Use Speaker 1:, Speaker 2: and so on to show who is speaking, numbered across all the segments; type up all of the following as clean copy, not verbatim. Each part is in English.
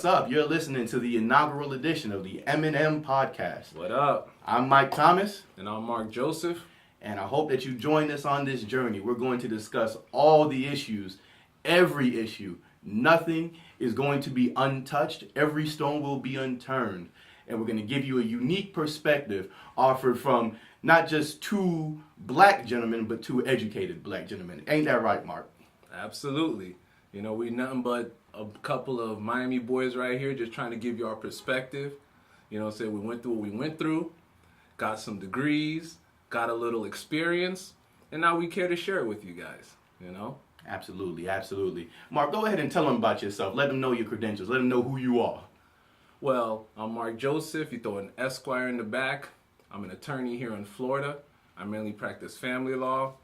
Speaker 1: up? You're listening to the inaugural edition of the M&M Podcast.
Speaker 2: What up?
Speaker 1: I'm Mike Thomas.
Speaker 2: And I'm Mark Joseph.
Speaker 1: And I hope that you join us on this journey. We're going to discuss all the issues, every issue. Nothing is going to be untouched. Every stone will be unturned. And we're going to give you a unique perspective offered from not just two black gentlemen, but two educated black gentlemen. Ain't that right, Mark?
Speaker 2: Absolutely. You know, we nothing but a couple of Miami boys right here just trying to give you our perspective. You know, say we went through what we went through, got some degrees, got a little experience, and now we care to share it with you guys, you know?
Speaker 1: Absolutely, absolutely. Mark, go ahead and tell them about yourself. Let them know your credentials. Let them know who you are.
Speaker 2: Well, I'm Mark Joseph. You throw an Esquire in the back. I'm an attorney here in Florida. I mainly practice family law,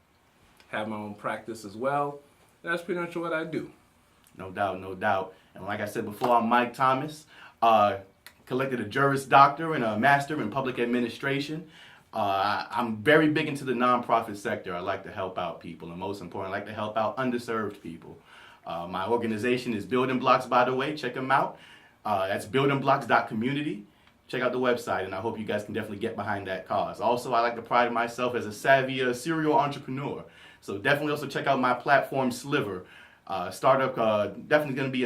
Speaker 2: have my own practice as well. That's pretty much what I do.
Speaker 1: No doubt, no doubt. And like I said before, I'm Mike Thomas, collected a Juris Doctor and a Master in Public Administration. I'm very big into the nonprofit sector. I like to help out people, and most important, I like to help out underserved people. My organization is Building Blocks, by the way. Check them out. That's buildingblocks.community. Check out the website, and I hope you guys can definitely get behind that cause. Also, I like to pride myself as a savvy serial entrepreneur. So definitely also check out my platform, Sliver. Startup, definitely going to be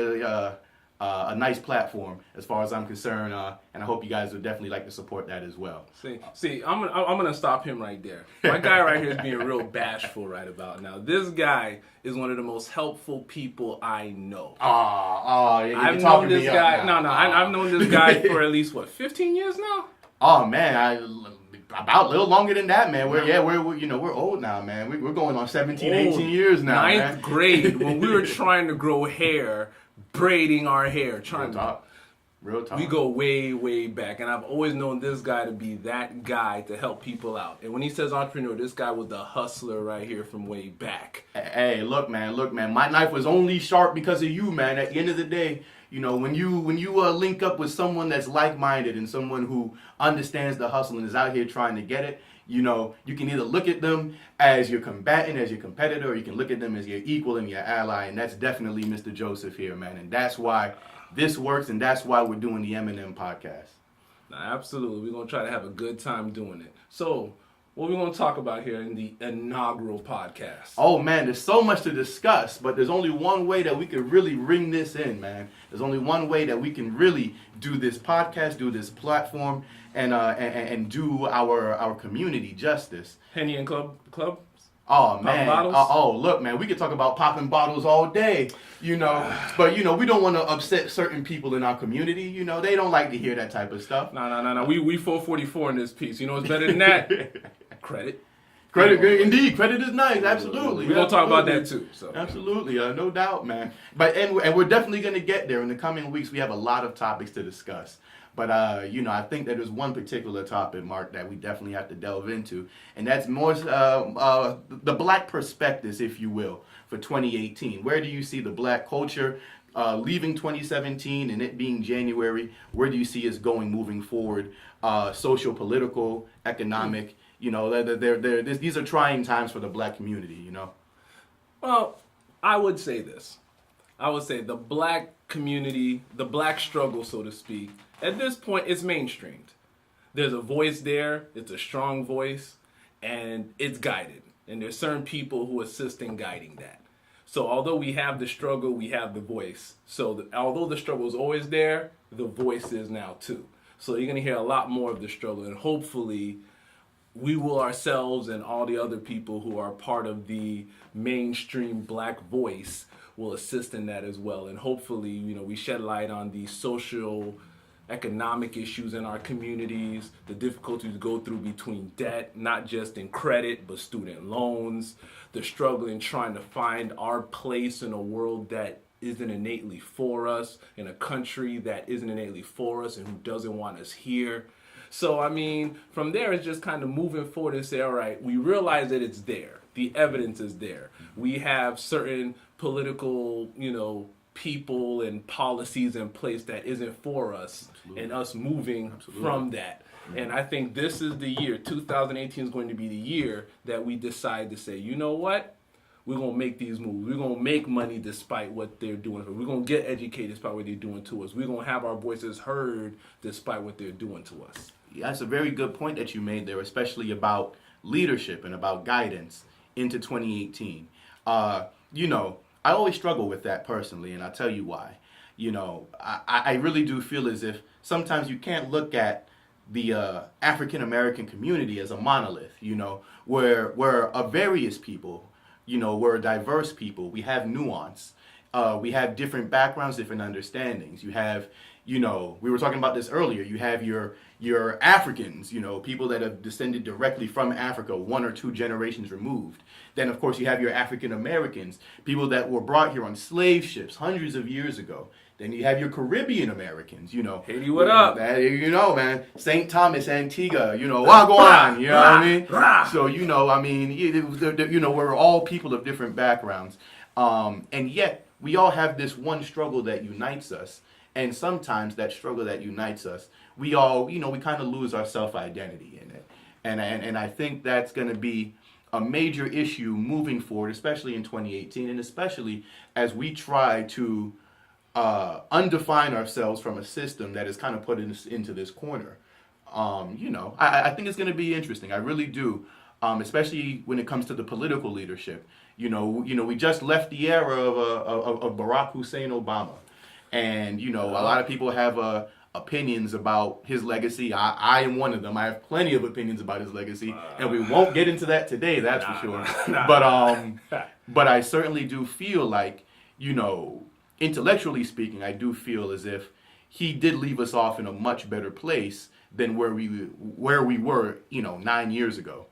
Speaker 1: a nice platform as far as I'm concerned, and I hope you guys would definitely like to support that as well.
Speaker 2: See, I'm gonna stop him right there. My guy right here is being real bashful right about now. This guy is one of the most helpful people I know. I've known this guy. I've known this guy for at least 15 years now.
Speaker 1: Oh man, about a little longer than that, man. We're old now, man. We're going on 17, 18 years now.
Speaker 2: Ninth grade when we were trying to grow hair, braiding our hair,
Speaker 1: Real talk.
Speaker 2: We go way, way back, and I've always known this guy to be that guy to help people out. And when he says entrepreneur, this guy was the hustler right here from way back.
Speaker 1: Hey, look, man. My knife was only sharp because of you, man. At the end of the day, you know, when you link up with someone that's like-minded and someone who understands the hustle and is out here trying to get it, you know, you can either look at them as your combatant, as your competitor, or you can look at them as your equal and your ally, and that's definitely Mr. Joseph here, man. And that's why this works, and that's why we're doing the M&M Podcast.
Speaker 2: Now, absolutely. We're going to try to have a good time doing it. So, what we're going to talk about here in the inaugural podcast?
Speaker 1: Oh, man, there's so much to discuss, but there's only one way that we can really ring this in, man. There's only one way that we can really do this podcast, do this platform, and do our community justice.
Speaker 2: Henny and Club?
Speaker 1: Oh, man. Look, man, we could talk about popping bottles all day, you know. But, you know, we don't want to upset certain people in our community. You know, they don't like to hear that type of stuff.
Speaker 2: No. We 444 in this piece. You know what's better than that? Credit.
Speaker 1: Indeed. Credit is nice. Absolutely.
Speaker 2: We're going to talk about that, too. So.
Speaker 1: Absolutely. No doubt, man. And we're definitely going to get there in the coming weeks. We have a lot of topics to discuss. But, you know, I think that there's one particular topic, Mark, that we definitely have to delve into. And that's more the black prospectus, if you will, for 2018. Where do you see the black culture leaving 2017 and it being January? Where do you see us going moving forward? Sociopolitical, economic, you know, these are trying times for the black community, you know?
Speaker 2: Well, I would say this. I would say the black community, the black struggle, so to speak, at this point, it's mainstreamed. There's a voice there. It's a strong voice, and it's guided. And there's certain people who assist in guiding that. So although we have the struggle, we have the voice. So although the struggle is always there, the voice is now too. So you're going to hear a lot more of the struggle, and hopefully we will ourselves and all the other people who are part of the mainstream black voice will assist in that as well. And hopefully, you know, we shed light on the social economic issues in our communities, the difficulties to go through between debt, not just in credit, but student loans, the struggle in trying to find our place in a world that isn't innately for us, in a country that isn't innately for us and who doesn't want us here. So, I mean, from there, it's just kind of moving forward and say, all right, we realize that it's there. The evidence is there. We have certain political, you know, people and policies in place that isn't for us. Absolutely. And us moving from that. And I think this is the year, 2018 is going to be the year that we decide to say, you know what? we're going to make these moves. We're going to make money despite what they're doing. We're going to get educated despite what they're doing to us. We're going to have our voices heard despite what they're doing to us.
Speaker 1: Yeah, that's a very good point that you made there, especially about leadership and about guidance into 2018. You know, I always struggle with that personally, and I'll tell you why. You know, I really do feel as if sometimes you can't look at the African American community as a monolith, you know, where we're a various people, you know, we're a diverse people. We have nuance. We have different backgrounds, different understandings. You have, you know, we were talking about this earlier. You have your Africans, you know, people that have descended directly from Africa, 1 or 2 generations removed. Then, of course, you have your African Americans, people that were brought here on slave ships hundreds of years ago. Then you have your Caribbean Americans, you know.
Speaker 2: Haiti, what up?
Speaker 1: You know, man. St. Thomas, Antigua, you know, Wagwan, you know what I mean? So, you know, I mean, you know, we're all people of different backgrounds. And yet, we all have this one struggle that unites us. And sometimes that struggle that unites us, we all, you know, we kind of lose our self-identity in it. And I think that's going to be a major issue moving forward, especially in 2018, and especially as we try to undefine ourselves from a system that is kind of put into this corner. You know, I think it's going to be interesting. I really do, especially when it comes to the political leadership. You know, we just left the era of Barack Hussein Obama, and you know, a lot of people have opinions about his legacy. I am one of them. I have plenty of opinions about his legacy, and we won't get into that today. That's for sure. But I certainly do feel like, you know, intellectually speaking, I do feel as if he did leave us off in a much better place than where we were, you know, 9 years ago.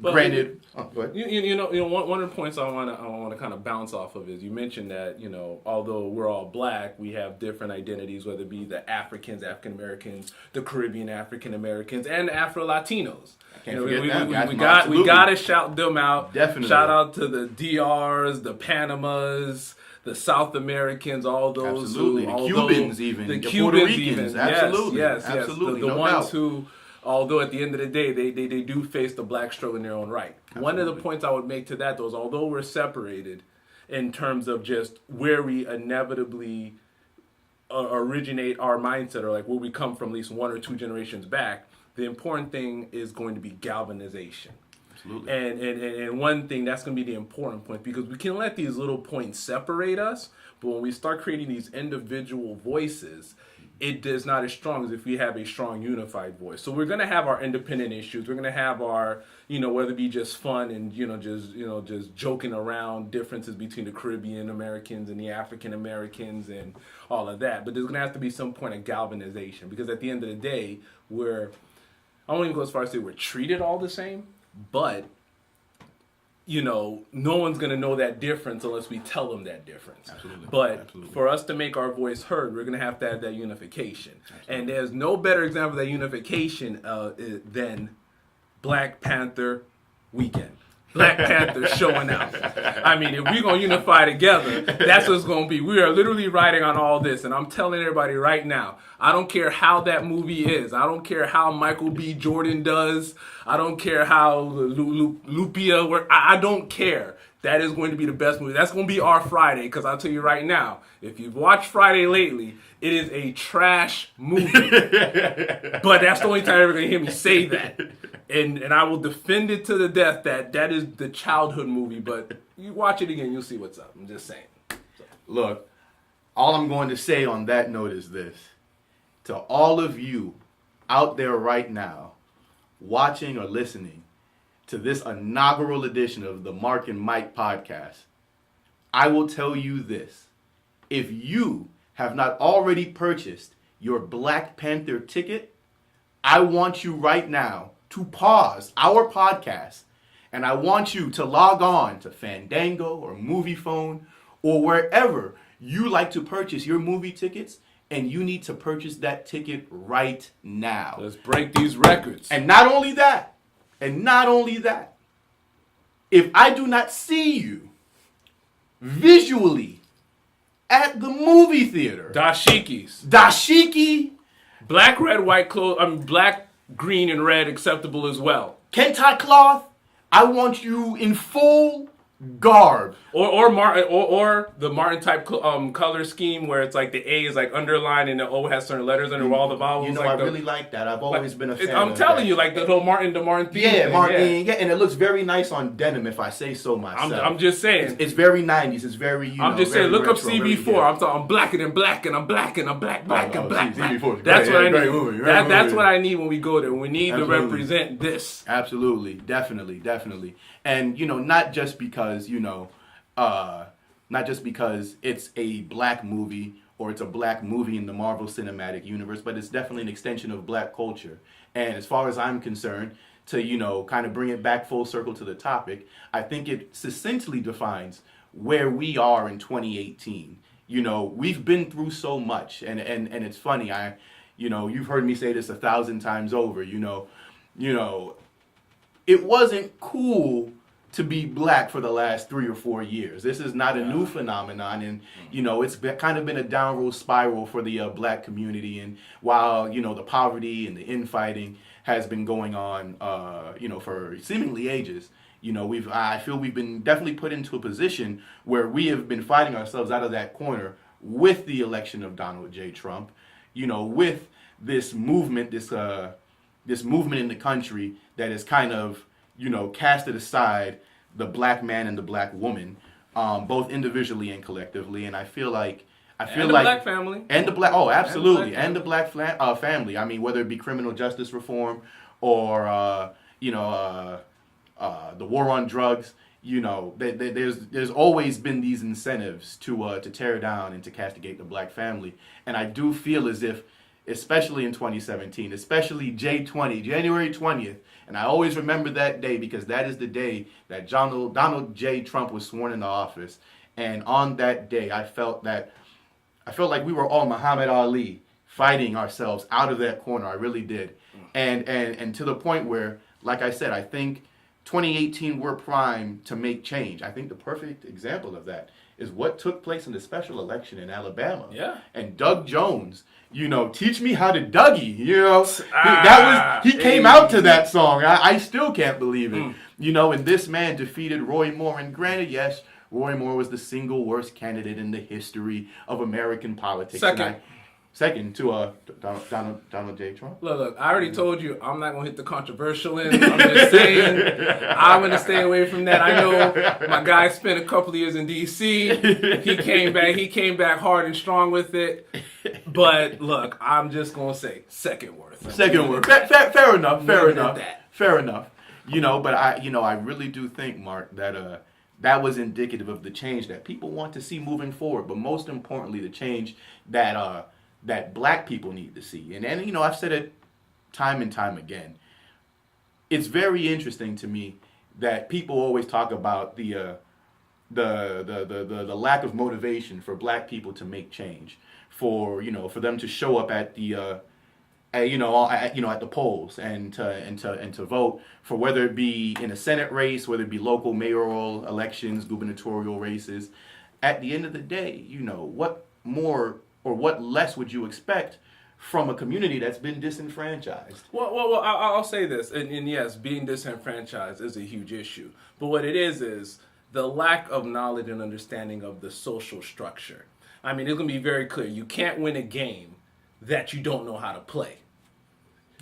Speaker 2: But
Speaker 1: granted, go ahead.
Speaker 2: You know, one of the points I want to kind of bounce off of is you mentioned that, you know, although we're all black, we have different identities, whether it be the Africans, African Americans, the Caribbean African Americans, and Afro Latinos.
Speaker 1: I can't forget them.
Speaker 2: We got to shout them out.
Speaker 1: Definitely.
Speaker 2: Shout out to the DRs, the Panamas, the South Americans, all those.
Speaker 1: Absolutely. The Cubans, even.
Speaker 2: The
Speaker 1: Puerto
Speaker 2: Cubans,
Speaker 1: Ricans.
Speaker 2: even.
Speaker 1: Absolutely.
Speaker 2: Yes.
Speaker 1: Absolutely.
Speaker 2: The
Speaker 1: no
Speaker 2: ones
Speaker 1: doubt.
Speaker 2: who, although at the end of the day, they do face the black struggle in their own right.
Speaker 1: Absolutely.
Speaker 2: One of the points I would make to that, though, is although we're separated in terms of just where we inevitably originate our mindset, or like where we come from at least 1 or 2 generations back, the important thing is going to be galvanization.
Speaker 1: Absolutely.
Speaker 2: And one thing, that's going to be the important point, because we can let these little points separate us, but when we start creating these individual voices, it is not as strong as if we have a strong unified voice. So we're going to have our independent issues. We're going to have our, you know, whether it be just fun and, just joking around differences between the Caribbean Americans and the African Americans and all of that. But there's going to have to be some point of galvanization, because at the end of the day, I won't even go as far as to say we're treated all the same, but you know, no one's going to know that difference unless we tell them that difference.
Speaker 1: Absolutely.
Speaker 2: But
Speaker 1: Absolutely.
Speaker 2: for us to make our voice heard, we're going to have that unification. Absolutely. And there's no better example of that unification than Black Panther weekend. Black Panther showing out. I mean, if we're going to unify together, that's what it's going to be. We are literally riding on all this. And I'm telling everybody right now, I don't care how that movie is. I don't care how Michael B. Jordan does. I don't care how Lupia works. I don't care. That is going to be the best movie. That's going to be our Friday, because I'll tell you right now, if you've watched Friday lately, it is a trash movie. But that's the only time you're ever going to hear me say that. And I will defend it to the death that is the childhood movie. But you watch it again, you'll see what's up. I'm just saying. So.
Speaker 1: Look, all I'm going to say on that note is this. To all of you out there right now, watching or listening to this inaugural edition of the Marck and Mike podcast, I will tell you this. If you have not already purchased your Black Panther ticket, I want you right now to pause our podcast, and I want you to log on to Fandango or MoviePhone or wherever you like to purchase your movie tickets, and you need to purchase that ticket right now.
Speaker 2: Let's break these records.
Speaker 1: And not only that, if I do not see you visually at the movie theater, dashiki,
Speaker 2: black, red, white clothes, black, green, and red acceptable as well.
Speaker 1: kente cloth, I want you in full garb.
Speaker 2: Or the Martin type color scheme where it's like the A is like underlined and the O has certain letters under all the vowels.
Speaker 1: You know,
Speaker 2: like
Speaker 1: I really like that. I've always been a fan.
Speaker 2: I'm telling you, like the whole Martin theme.
Speaker 1: Yeah, Martin. Yeah, and it looks very nice on denim, if I say so myself.
Speaker 2: I'm just saying.
Speaker 1: It's very 90s. It's very,
Speaker 2: I'm just saying, look
Speaker 1: retro,
Speaker 2: up CB4. I'm talking, I'm blacking and black and I'm black and I'm black and black.
Speaker 1: CB4.
Speaker 2: That's what I need.
Speaker 1: Movie,
Speaker 2: that's what I need when we go there. We need to represent this.
Speaker 1: Absolutely, definitely. And, you know, not just because, you know, not just because it's a black movie or it's a black movie in the Marvel Cinematic Universe, but it's definitely an extension of black culture. And as far as I'm concerned, to, you know, kind of bring it back full circle to the topic, I think it succinctly defines where we are in 2018. You know, we've been through so much, and it's funny, you know, you've heard me say this 1,000 times over, you know, it wasn't cool to be black for the last 3 or 4 years. This is not a new phenomenon, and you know it's kind of been a downward spiral for the black community. And while you know the poverty and the infighting has been going on, you know, for seemingly ages, you know I feel we've been definitely put into a position where we have been fighting ourselves out of that corner with the election of Donald J. Trump. You know, with this movement, this movement in the country that is kind of, you know, casted aside the black man and the black woman, both individually and collectively. And I feel like
Speaker 2: the black family.
Speaker 1: And the black, oh, absolutely. And the black family. I mean, whether it be criminal justice reform or, you know, the war on drugs, you know, there's always been these incentives to tear down and to castigate the black family. And I do feel as if, especially in 2017, especially J20, January 20th, and I always remember that day because that is the day that Donald J. Trump was sworn into office. And on that day, I felt like we were all Muhammad Ali fighting ourselves out of that corner. I really did. And to the point where, like I said, I think 2018 we're primed to make change. I think the perfect example of that is what took place in the special election in Alabama.
Speaker 2: Yeah.
Speaker 1: And Doug Jones, you know, teach me how to Dougie, you know. He came out to that song. I still can't believe it. You know, and this man defeated Roy Moore. And granted, yes, Roy Moore was the single worst candidate in the history of American politics. Second to Donald J. Trump.
Speaker 2: Look, I already told you I'm not going to hit the controversial end. I'm just saying I'm going to stay away from that. I know my guy spent a couple of years in D.C. He came back hard and strong with it. But look, I'm just going to say second worth.
Speaker 1: Fair enough. You know, but I really do think, Mark, that that was indicative of the change that people want to see moving forward. But most importantly, the change that black people need to see. And you know, I've said it time and time again. It's very interesting to me that people always talk about the lack of motivation for black people to make change, for them to show up at the at the polls and to vote for, whether it be in a Senate race, whether it be local mayoral elections, gubernatorial races. At the end of the day, you know, what more or what less would you expect from a community that's been disenfranchised?
Speaker 2: Well, I'll say this, and yes, being disenfranchised is a huge issue. But what it is the lack of knowledge and understanding of the social structure. I mean, it's going to be very clear. You can't win a game that you don't know how to play.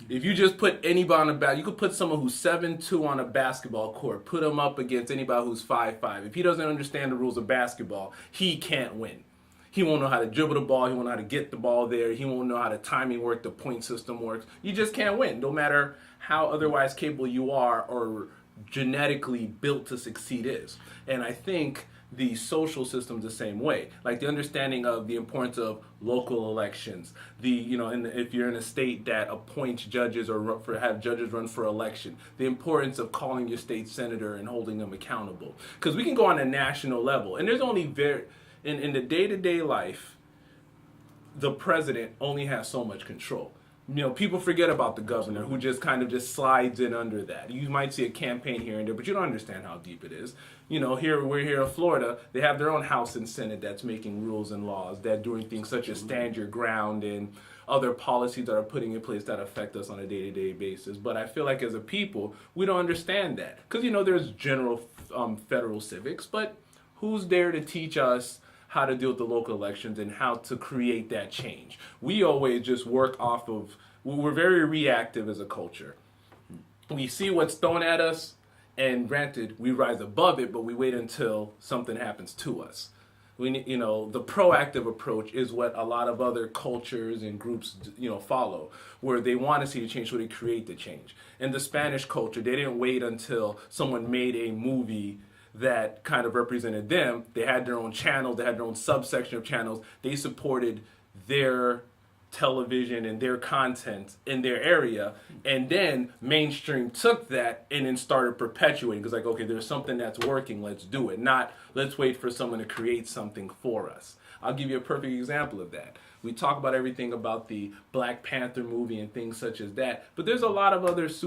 Speaker 2: If you just put anybody on you could put someone who's 7'2" on a basketball court, put him up against anybody who's 5'5". If he doesn't understand the rules of basketball, he can't win. He won't know how to dribble the ball. He won't know how to get the ball there. He won't know how the timing works, the point system works. You just can't win, no matter how otherwise capable you are or genetically built to succeed is. And I think the social system's the same way. Like the understanding of the importance of local elections. If you're in a state that appoints judges or have judges run for election, the importance of calling your state senator and holding them accountable. Because we can go on a national level, and there's only in the day-to-day life, the president only has so much control. You know, people forget about the governor who just kind of just slides in under that. You might see a campaign here and there, but you don't understand how deep it is. You know, we're here in Florida, they have their own House and Senate that's making rules and laws, that doing things such as stand your ground and other policies that are putting in place that affect us on a day-to-day basis. But I feel like as a people, we don't understand that. Because, there's general federal civics, but who's there to teach us how to deal with the local elections and how to create that change? We always just work off of, we're very reactive as a culture. We see what's thrown at us, and granted, we rise above it, but we wait until something happens to us. We need, the proactive approach is what a lot of other cultures and groups, follow, where they want to see the change, so they create the change. In the Spanish culture, they didn't wait until someone made a movie that kind of represented them. They had their own channels, they had their own subsection of channels. They supported their television and their content in their area, and then mainstream took that and then started perpetuating, because okay, there's something that's working, let's do it, not let's wait for someone to create something for us. I'll give you a perfect example of that. We talk about everything about the Black Panther movie and things such as that, but there's a lot of other just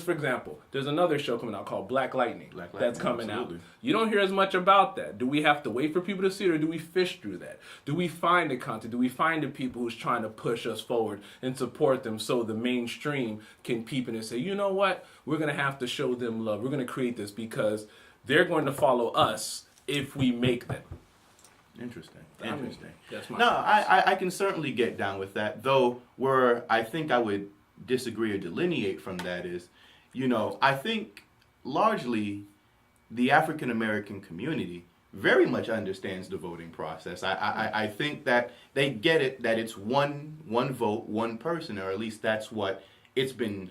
Speaker 2: for example, there's another show coming out called Black Lightning, that's coming out. You don't hear as much about that. Do we have to wait for people to see it, or do we fish through that? Do we find the content? Do we find the people who's trying to push us forward and support them, so the mainstream can peep in and say, you know what, we're going to have to show them love. We're going to create this because they're going to follow us if we make them.
Speaker 1: Interesting.
Speaker 2: That's my
Speaker 1: I can certainly get down with that, though where I think I would disagree or delineate from that is, I think largely the African American community very much understands the voting process. I think that they get it, that it's one vote, one person, or at least that's what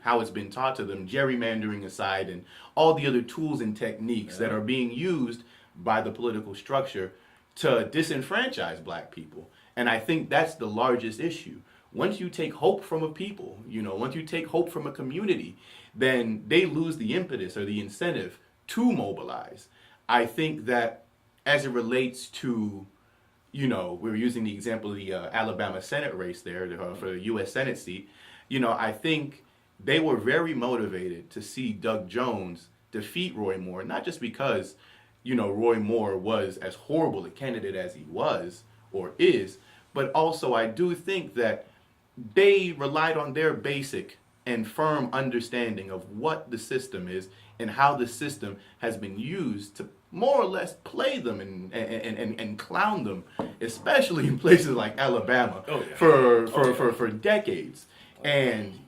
Speaker 1: how it's been taught to them, gerrymandering aside and all the other tools and techniques that are being used by the political structure to disenfranchise black people. And I think that's the largest issue. Once you take hope from a people, once you take hope from a community, then they lose the impetus or the incentive to mobilize. I think that as it relates to, we were using the example of the Alabama Senate race there for the U.S. Senate seat. I think they were very motivated to see Doug Jones defeat Roy Moore, not just because Roy Moore was as horrible a candidate as he was or is, but also I do think that they relied on their basic and firm understanding of what the system is and how the system has been used to more or less play them and clown them, especially in places like Alabama for decades. And,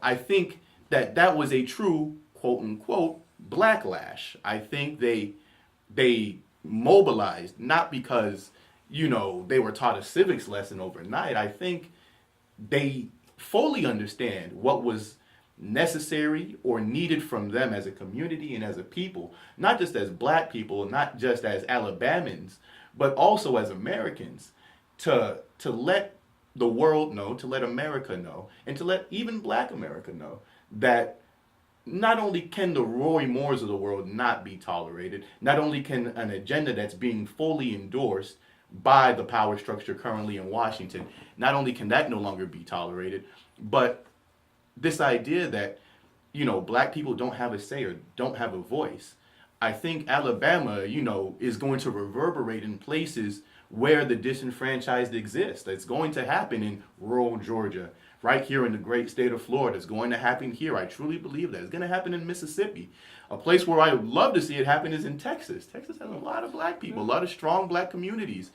Speaker 1: I think that was a true, quote unquote, blacklash. I think they mobilized not because, they were taught a civics lesson overnight. I think they fully understand what was necessary or needed from them as a community and as a people, not just as black people, not just as Alabamans, but also as Americans, to let the world know, to let America know, and to let even black America know that not only can the Roy Moores of the world not be tolerated, not only can an agenda that's being fully endorsed by the power structure currently in Washington, not only can that no longer be tolerated, but this idea that, black people don't have a say or don't have a voice. I think Alabama, is going to reverberate in places where the disenfranchised exist. It's going to happen in rural Georgia, right here in the great state of Florida. It's going to happen here. I truly believe that. It's going to happen in Mississippi. A place where I would love to see it happen is in Texas. Texas has a lot of black people, a lot of strong black communities.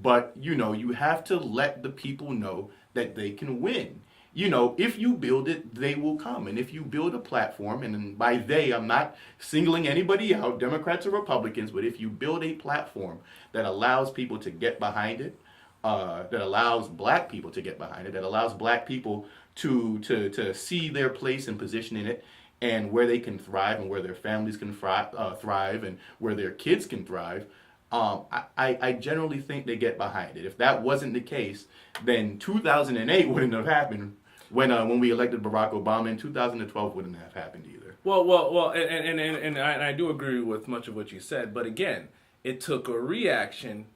Speaker 1: But, you have to let the people know that they can win. If you build it, they will come. And if you build a platform, and by they, I'm not singling anybody out, Democrats or Republicans, but if you build a platform that allows people to get behind it, that allows black people to get behind it, that allows black people to see their place and position in it, and where they can thrive and where their families can thrive and where their kids can thrive, I generally think they get behind it. If that wasn't the case, then 2008 wouldn't have happened when we elected Barack Obama, and 2012 wouldn't have happened either.
Speaker 2: Well, and I do agree with much of what you said, but again, it took a reaction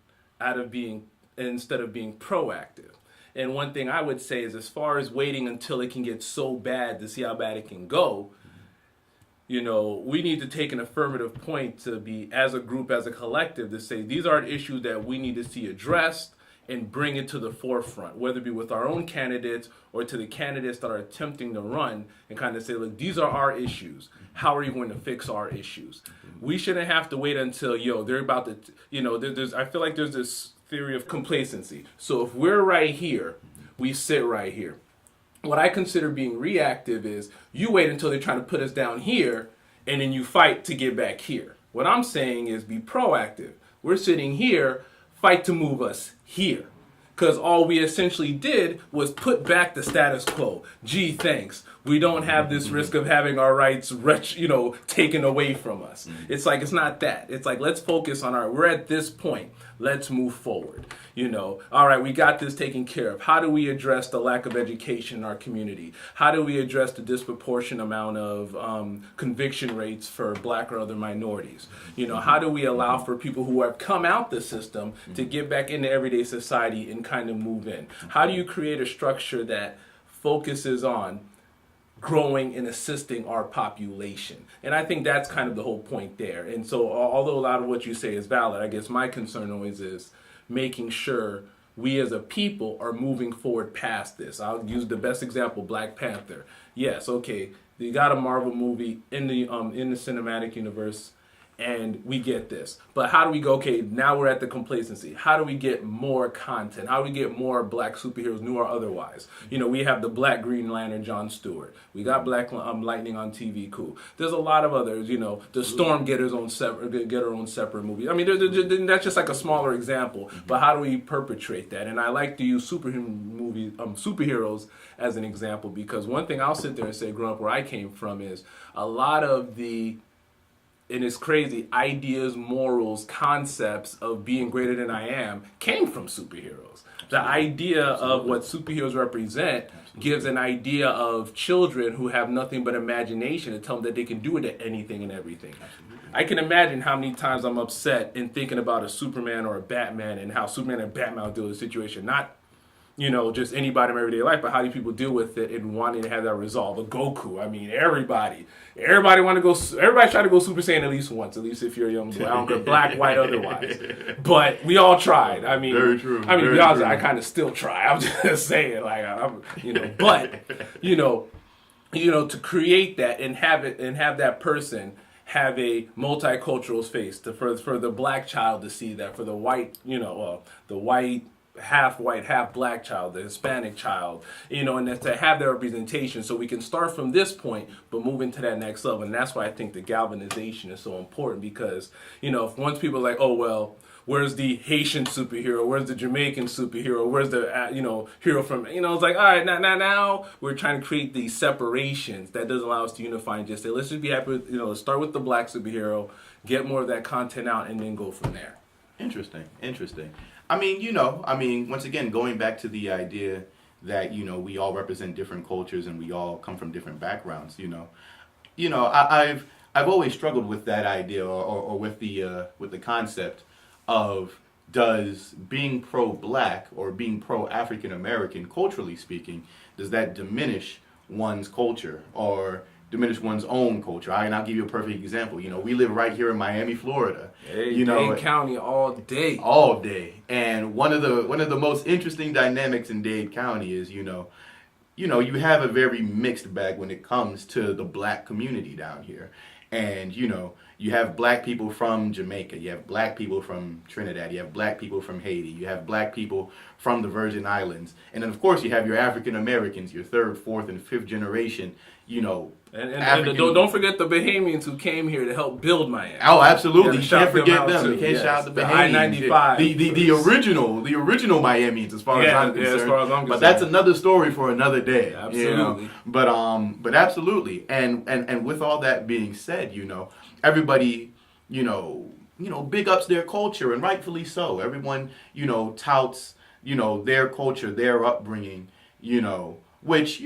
Speaker 2: instead of being proactive. And one thing I would say is, as far as waiting until it can get so bad to see how bad it can go, we need to take an affirmative point to be, as a group, as a collective, to say these are issues that we need to see addressed, and bring it to the forefront, whether it be with our own candidates or to the candidates that are attempting to run, and kind of say, look, these are our issues. How are you going to fix our issues? We shouldn't have to wait until, they're about to, I feel like there's this theory of complacency. So if we're right here, we sit right here. What I consider being reactive is you wait until they're trying to put us down here, and then you fight to get back here. What I'm saying is be proactive. We're sitting here, fight to move us here. Because all we essentially did was put back the status quo. Gee, thanks. We don't have this risk of having our rights, taken away from us. It's like, it's not that. It's like, let's focus on we're at this point. Let's move forward. All right, we got this taken care of. How do we address the lack of education in our community? How do we address the disproportionate amount of conviction rates for black or other minorities? How do we allow for people who have come out the system to get back into everyday society and kind of move in? How do you create a structure that focuses on growing and assisting our population? And I think that's kind of the whole point there. And so although a lot of what you say is valid, I guess my concern always is making sure we as a people are moving forward past this. I'll use the best example, Black Panther. Yes, okay, you got a Marvel movie in the cinematic universe, and we get this. But how do we go, okay, now we're at the complacency. How do we get more content? How do we get more black superheroes, new or otherwise? We have the Black Green Lantern, Jon Stewart. We got Black Lightning on TV, cool. There's a lot of others, the Storm get her own separate movie. I mean, that's just like a smaller example. But how do we perpetrate that? And I like to use superheroes as an example, because one thing I'll sit there and say, growing up where I came from, is a lot of and it's crazy, ideas, morals, concepts of being greater than I am came from superheroes. The idea of what superheroes represent gives an idea of children who have nothing but imagination to tell them that they can do it at anything and everything. I can imagine how many times I'm upset in thinking about a Superman or a Batman and how Superman and Batman deal with the situation. Not just anybody in everyday life, but how do people deal with it and wanting to have that resolve? A Goku, I mean, everybody try to go Super Saiyan at least if you're a young boy. I don't care, black, white, otherwise. But we all tried. I mean,
Speaker 1: very true.
Speaker 2: I mean, to be honest, I kind of still try. I'm just saying, to create that and have that person have a multicultural space for the black child to see that, for the white, the white, half white, half black child, the Hispanic child, and that's to have that representation, so we can start from this point but move into that next level. And that's why I think the galvanization is so important, because if once people are like, oh well, where's the Haitian superhero, where's the Jamaican superhero, where's the hero from, it's like, all right, now we're trying to create these separations that doesn't allow us to unify and just say, let's just be happy with, let's start with the black superhero, get more of that content out, and then go from there.
Speaker 1: Interesting. I mean, once again, going back to the idea that, we all represent different cultures and we all come from different backgrounds, I've always struggled with that idea or with the concept of, does being pro-black or being pro-African American, culturally speaking, does that diminish one's culture or diminish one's own culture? I'll give you a perfect example. We live right here in Miami, Florida.
Speaker 2: Hey, Dade County all day.
Speaker 1: All day. And one of the most interesting dynamics in Dade County is, you have a very mixed bag when it comes to the black community down here. And, you have black people from Jamaica, you have black people from Trinidad, you have black people from Haiti, you have black people from the Virgin Islands. And then, of course, you have your African Americans, your third, fourth, and fifth generation,
Speaker 2: And don't forget the Bahamians who came here to help build Miami.
Speaker 1: Oh, absolutely. You can't forget them.
Speaker 2: Too.
Speaker 1: You can't shout out the
Speaker 2: Bahamians.
Speaker 1: I-95. The original Miamians, as far as I'm concerned. As far as I'm concerned. But that's another story for another day.
Speaker 2: Absolutely.
Speaker 1: But absolutely. And with all that being said, everybody, big ups their culture, and rightfully so. Everyone, touts, their culture, their upbringing, which,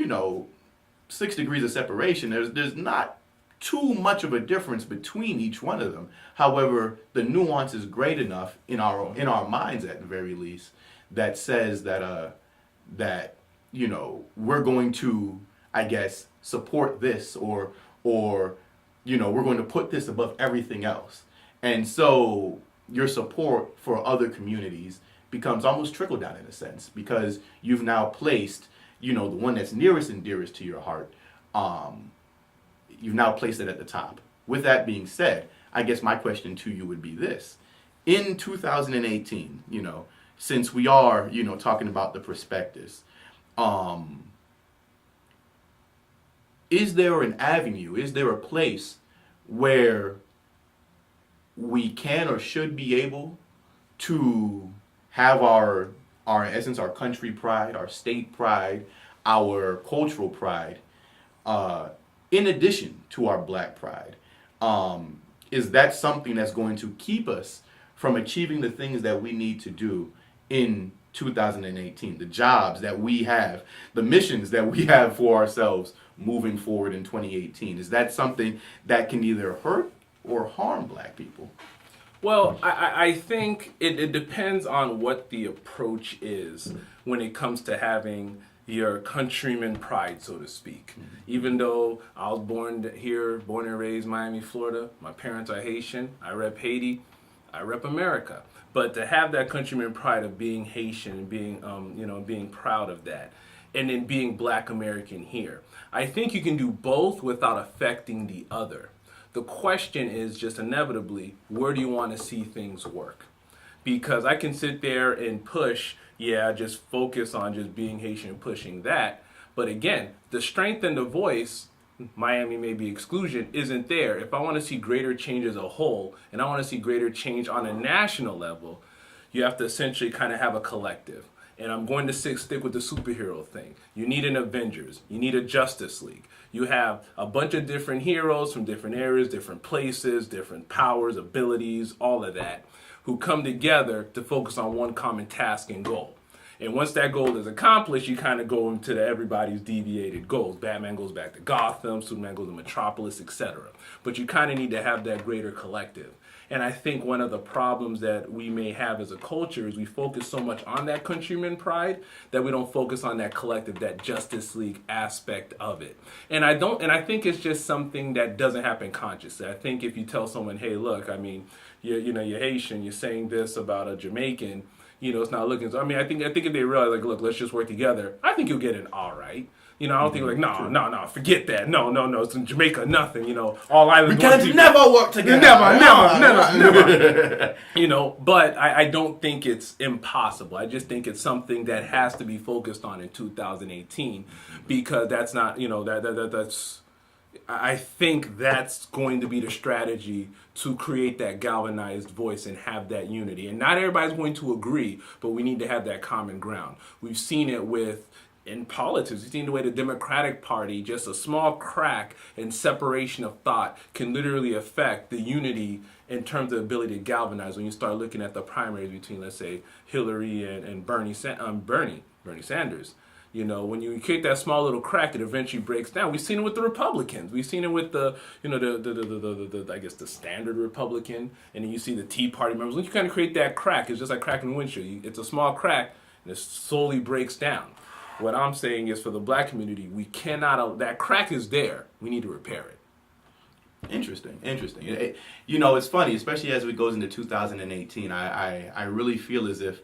Speaker 1: 6 degrees of separation, there's not too much of a difference between each one of them. However, the nuance is great enough in our minds, at the very least, that says that we're going to, I guess, support this or we're going to put this above everything else. And so your support for other communities, becomes almost trickle down in a sense, because you've now placed, the one that's nearest and dearest to your heart, you've now placed it at the top. With that being said, I guess my question to you would be this. In 2018, since we are, talking about the prospectus, is there an avenue, is there a place where we can or should be able to have our in essence, our country pride, our state pride, our cultural pride, in addition to our black pride? Is that something that's going to keep us from achieving the things that we need to do in 2018, the jobs that we have, the missions that we have for ourselves moving forward in 2018? Is that something that can either hurt or harm black people?
Speaker 2: Well, I think it depends on what the approach is when it comes to having your countrymen pride, so to speak. Mm-hmm. Even though I was born and raised Miami, Florida, my parents are Haitian, I rep Haiti, I rep America. But to have that countryman pride of being Haitian and being, being proud of that, and then being Black American here, I think you can do both without affecting the other. The question is just inevitably, where do you want to see things work? Because I can sit there and push, just focus on just being Haitian and pushing that. But again, the strength and the voice, Miami may be exclusion, isn't there. If I want to see greater change as a whole, and I want to see greater change on a national level, you have to essentially kind of have a collective. And I'm going to stick with the superhero thing. You need an Avengers. You need a Justice League. You have a bunch of different heroes from different areas, different places, different powers, abilities, all of that, who come together to focus on one common task and goal. And once that goal is accomplished, you kind of go into everybody's deviated goals. Batman goes back to Gotham, Superman goes to Metropolis, etc. But you kind of need to have that greater collective. And I think one of the problems that we may have as a culture is we focus so much on that countryman pride that we don't focus on that collective, that Justice League aspect of it. And I think it's just something that doesn't happen consciously. I think if you tell someone, hey, look, I mean, you're Haitian, you're saying this about a Jamaican, it's not looking so. I mean, I think if they realize, like, look, let's just work together, I think you'll get an all right. I don't think like, no, forget that. No, it's in Jamaica, nothing, all islands.
Speaker 1: We can never work together.
Speaker 2: Never. But I don't think it's impossible. I just think it's something that has to be focused on in 2018 because that's not, that's, I think that's going to be the strategy to create that galvanized voice and have that unity. And not everybody's going to agree, but we need to have that common ground. We've seen it in politics. We've seen the way the Democratic Party, just a small crack and separation of thought can literally affect the unity in terms of ability to galvanize. When you start looking at the primaries between, let's say, Hillary and Bernie Sanders. When you create that small little crack, it eventually breaks down. We've seen it with the Republicans. We've seen it with the I guess the standard Republican, and then you see the Tea Party members. When you kind of create that crack, it's just like cracking the windshield. It's a small crack, and it slowly breaks down. What I'm saying is for the black community, we cannot, that crack is there. We need to repair it.
Speaker 1: Interesting. It's funny, especially as it goes into 2018. I really feel as if,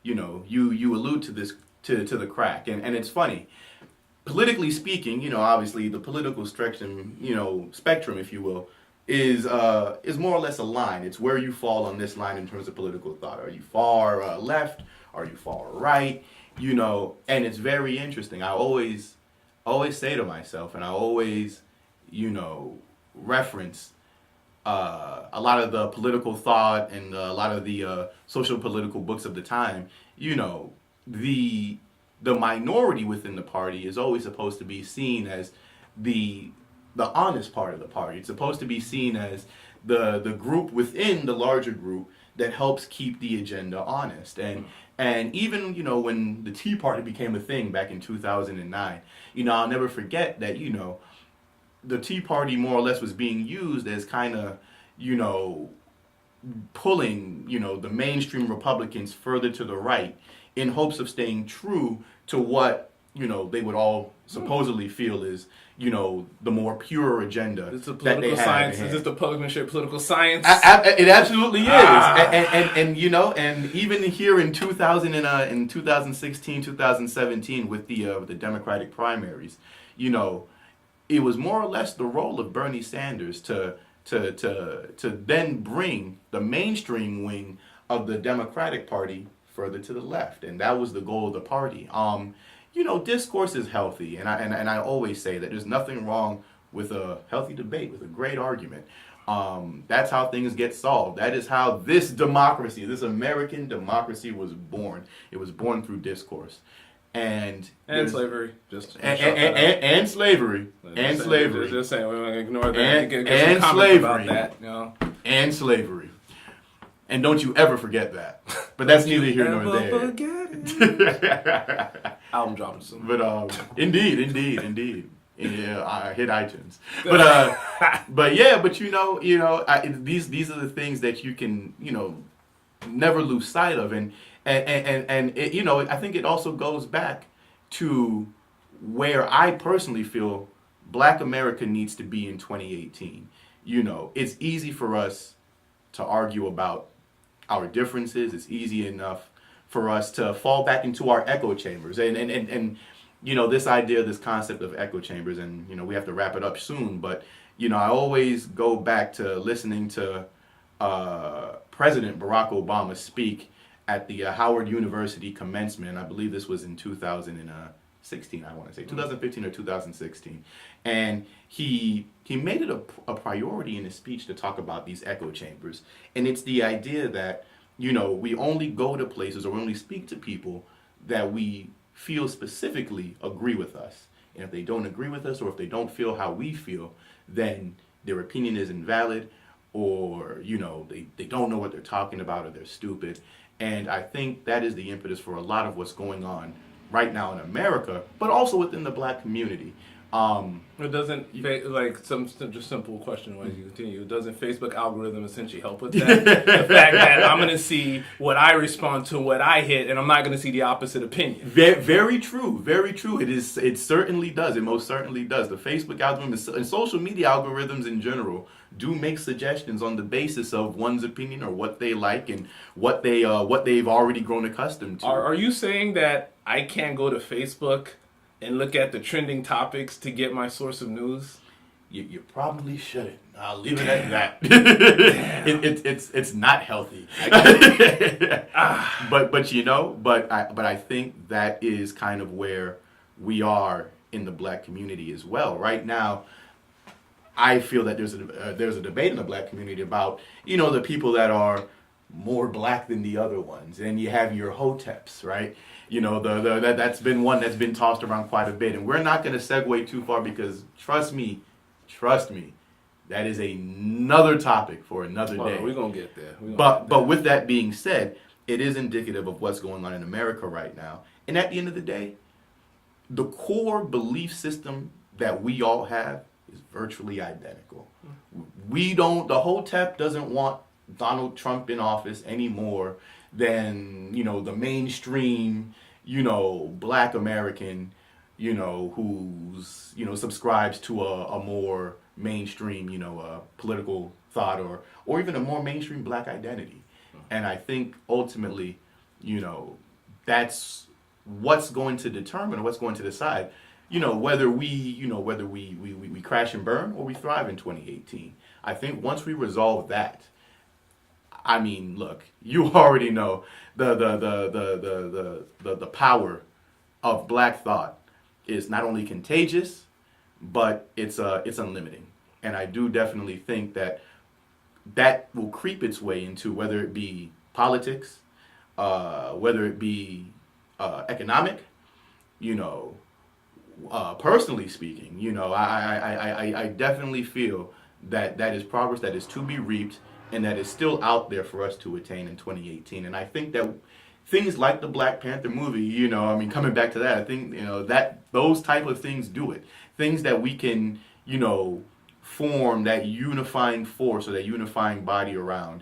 Speaker 1: you allude to this, to the crack. And it's funny. Politically speaking, obviously the political spectrum, if you will, is more or less a line. It's where you fall on this line in terms of political thought. Are you far left? Are you far right? And it's very interesting. I always say to myself, and I always, reference a lot of the political thought and a lot of the social political books of the time. The minority within the party is always supposed to be seen as the honest part of the party. It's supposed to be seen as the group within the larger group that helps keep the agenda honest. And even, when the Tea Party became a thing back in 2009, I'll never forget that, the Tea Party more or less was being used as kind of, pulling, the mainstream Republicans further to the right in hopes of staying true to what they would all supposedly feel is, the more pure agenda
Speaker 2: It's a
Speaker 1: that they
Speaker 2: political
Speaker 1: have.
Speaker 2: science. Is this the public political science?
Speaker 1: It absolutely is,
Speaker 2: Ah.
Speaker 1: and even here in 2016, 2017 with the Democratic primaries, it was more or less the role of Bernie Sanders to then bring the mainstream wing of the Democratic Party further to the left, and that was the goal of the party. Discourse is healthy, and I always say that there's nothing wrong with a healthy debate, with a great argument. That's how things get solved. That is how this democracy, this American democracy, was born. It was born through discourse, and
Speaker 2: slavery,
Speaker 1: and slavery, and slavery.
Speaker 2: Just saying, we're not gonna ignore that.
Speaker 1: And slavery
Speaker 2: about that,
Speaker 1: and slavery. And don't you ever forget that. But that's neither here nor there.
Speaker 2: Forget it. Album dropping soon.
Speaker 1: But indeed. Yeah, I hit iTunes. But these are the things that you can never lose sight of, and I think it also goes back to where I personally feel Black America needs to be in 2018. It's easy for us to argue about our differences. It's easy enough for us to fall back into our echo chambers, and this idea, this concept of echo chambers, and we have to wrap it up soon, but I always go back to listening to President Barack Obama speak at the Howard University commencement. I believe this was in 2016, I want to say 2015 or 2016, and he made it a priority in his speech to talk about these echo chambers, and it's the idea that we only go to places or we only speak to people that we feel specifically agree with us, and if they don't agree with us or if they don't feel how we feel, then their opinion is invalid, or they don't know what they're talking about, or they're stupid. And I think that is the impetus for a lot of what's going on right now in America, but also within the Black community.
Speaker 2: It doesn't, just simple question as you continue, doesn't Facebook algorithm essentially help with that? The fact that I'm going to see what I respond to, what I hit, and I'm not going to see the opposite opinion.
Speaker 1: Very true, very true. It certainly does. It most certainly does. The Facebook algorithm and social media algorithms in general do make suggestions on the basis of one's opinion or what they like and what they've already grown accustomed to.
Speaker 2: Are you saying that I can't go to Facebook and look at the trending topics to get my source of news?
Speaker 1: You probably shouldn't. I'll leave it at that. It's not healthy. but I think that is kind of where we are in the Black community as well. Right now, I feel that there's a debate in the Black community about the people that are more Black than the other ones, and you have your hoteps, right? That's been one that's been tossed around quite a bit, and we're not going to segue too far because trust me, that is another topic for another day.
Speaker 2: We're going to get there.
Speaker 1: But with that being said, it is indicative of what's going on in America right now. And at the end of the day, the core belief system that we all have is virtually identical. The Hotep doesn't want Donald Trump in office any more than the mainstream Black American who's subscribes to a more mainstream political thought or even a more mainstream Black identity. And I think ultimately that's what's going to determine, what's going to decide whether we crash and burn or we thrive in 2018. I think once we resolve that, I mean, look, you already know the power of Black thought is not only contagious, but it's unlimited. And I do definitely think that will creep its way into whether it be politics, whether it be economic, personally speaking, I definitely feel that is progress that is to be reaped and that is still out there for us to attain in 2018. And I think that things like the Black Panther movie, coming back to that, I think, that those type of things do it. Things that we can, form that unifying force or that unifying body around,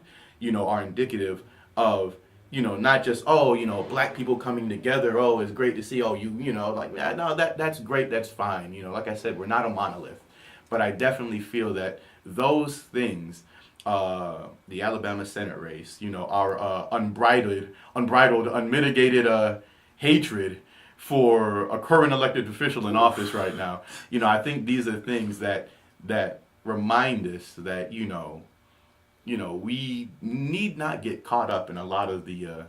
Speaker 1: are indicative of not just, black people coming together. Oh, it's great to see. Oh, no, that's great. That's fine. Like I said, we're not a monolith, but I definitely feel that those things, the Alabama Senate race, our unbridled, unmitigated hatred for a current elected official in office right now. I think these are things that remind us that we need not get caught up in a lot of the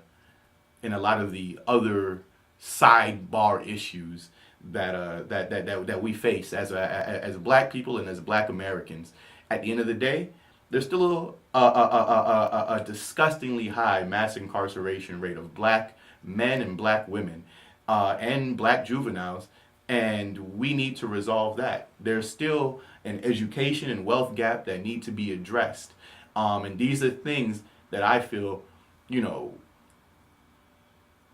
Speaker 1: other sidebar issues that we face as black people and as black Americans. At the end of the day, there's still a disgustingly high mass incarceration rate of black men and black women and black juveniles, and we need to resolve that. There's still an education and wealth gap that need to be addressed. And these are things that I feel,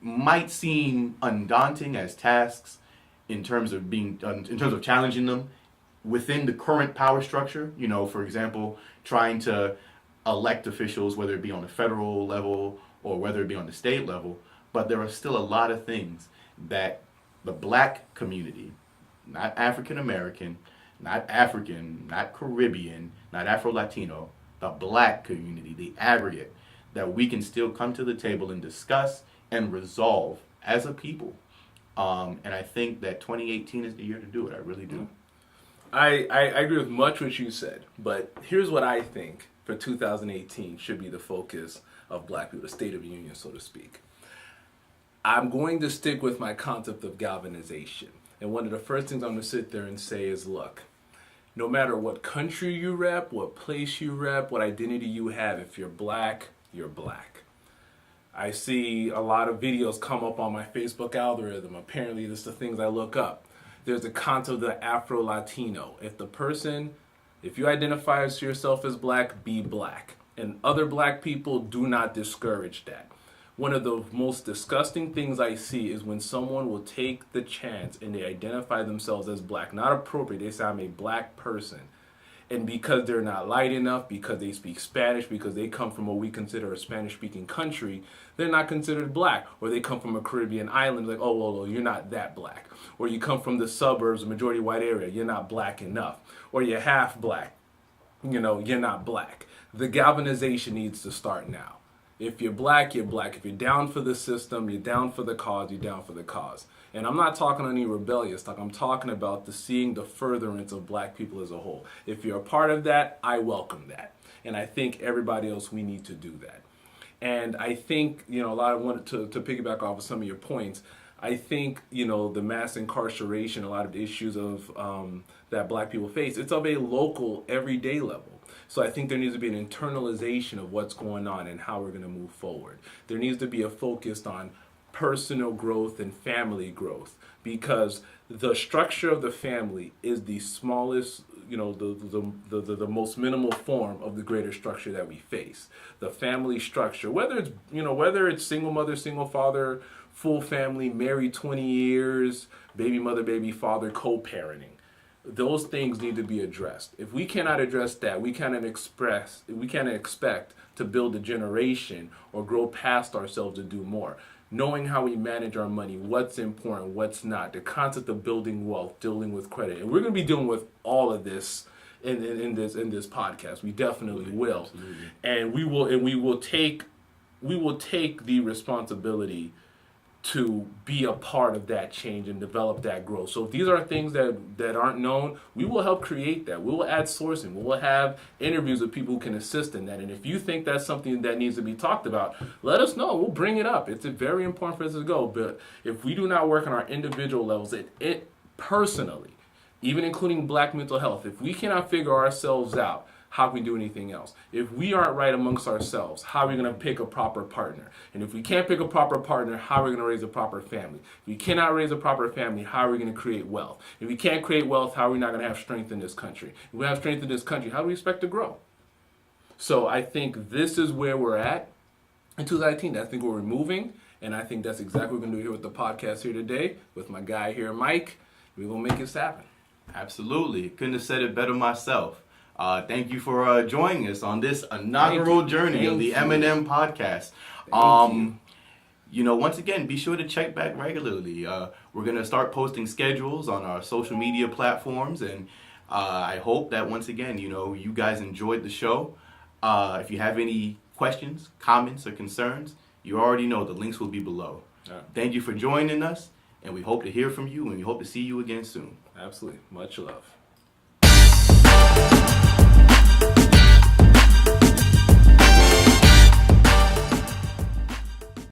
Speaker 1: might seem undaunting as tasks in terms of challenging them within the current power structure. For example, trying to elect officials, whether it be on the federal level or whether it be on the state level. But there are still a lot of things that the black community, not African American, not African, not Caribbean, not Afro-Latino, the black community, the aggregate, that we can still come to the table and discuss and resolve as a people. And I think that 2018 is the year to do it. I really do.
Speaker 2: I agree with much what you said, but here's what I think for 2018 should be the focus of black people, the State of the Union, so to speak. I'm going to stick with my concept of galvanization. And one of the first things I'm going to sit there and say is, look, no matter what country you rep, what place you rep, what identity you have, if you're black, you're black. I see a lot of videos come up on my Facebook algorithm. Apparently, this is the things I look up. There's a concept of the Afro-Latino. If you identify as yourself as black, be black. And other black people, do not discourage that. One of the most disgusting things I see is when someone will take the chance and they identify themselves as black. Not appropriate. They say, I'm a black person. And because they're not light enough, because they speak Spanish, because they come from what we consider a Spanish-speaking country, they're not considered black. Or they come from a Caribbean island, like, oh, well, you're not that black. Or you come from the suburbs, a majority white area, you're not black enough. Or you're half black, you're not black. The galvanization needs to start now. If you're black, you're black. If you're down for the system, you're down for the cause, you're down for the cause. And I'm not talking any rebellious talk. I'm talking about seeing the furtherance of black people as a whole. If you're a part of that, I welcome that. And I think everybody else, we need to do that. And I think, a lot of to piggyback off of some of your points, I think, the mass incarceration, a lot of the issues of that black people face, it's of a local, everyday level. So I think there needs to be an internalization of what's going on and how we're going to move forward. There needs to be a focus on personal growth and family growth, because the structure of the family is the smallest, the most minimal form of the greater structure that we face. The family structure, whether it's single mother, single father, full family, married 20 years, baby mother, baby father, co-parenting. Those things need to be addressed. If we cannot address that, we cannot expect to build a generation or grow past ourselves to do more. Knowing how we manage our money, what's important, what's not, the concept of building wealth, dealing with credit. And we're going to be dealing with all of this in this podcast. We definitely will. Absolutely. And we will take the responsibility to be a part of that change and develop that growth. So if these are things that aren't known, we will help create that. We will add sourcing. We will have interviews with people who can assist in that. And if you think that's something that needs to be talked about, let us know. We'll bring it up. It's very important for us to go. But if we do not work on our individual levels, it personally, even including black mental health, if we cannot figure ourselves out, how can we do anything else? If we aren't right amongst ourselves, how are we going to pick a proper partner? And if we can't pick a proper partner, how are we going to raise a proper family? If we cannot raise a proper family, how are we going to create wealth? If we can't create wealth, how are we not going to have strength in this country? If we have strength in this country, how do we expect to grow? So I think this is where we're at in 2019. I think we're moving, and I think that's exactly what we're going to do here with the podcast here today with my guy here, Mike. We're going to make this happen.
Speaker 1: Absolutely. Couldn't have said it better myself. Thank you for joining us on this inaugural journey of the M&M Podcast.
Speaker 2: Thank you.
Speaker 1: Once again, be sure to check back regularly. We're going to start posting schedules on our social media platforms, and I hope that once again, you guys enjoyed the show. If you have any questions, comments, or concerns, you already know the links will be below. Thank you for joining us, and we hope to hear from you, and we hope to see you again soon.
Speaker 2: Absolutely. Much love.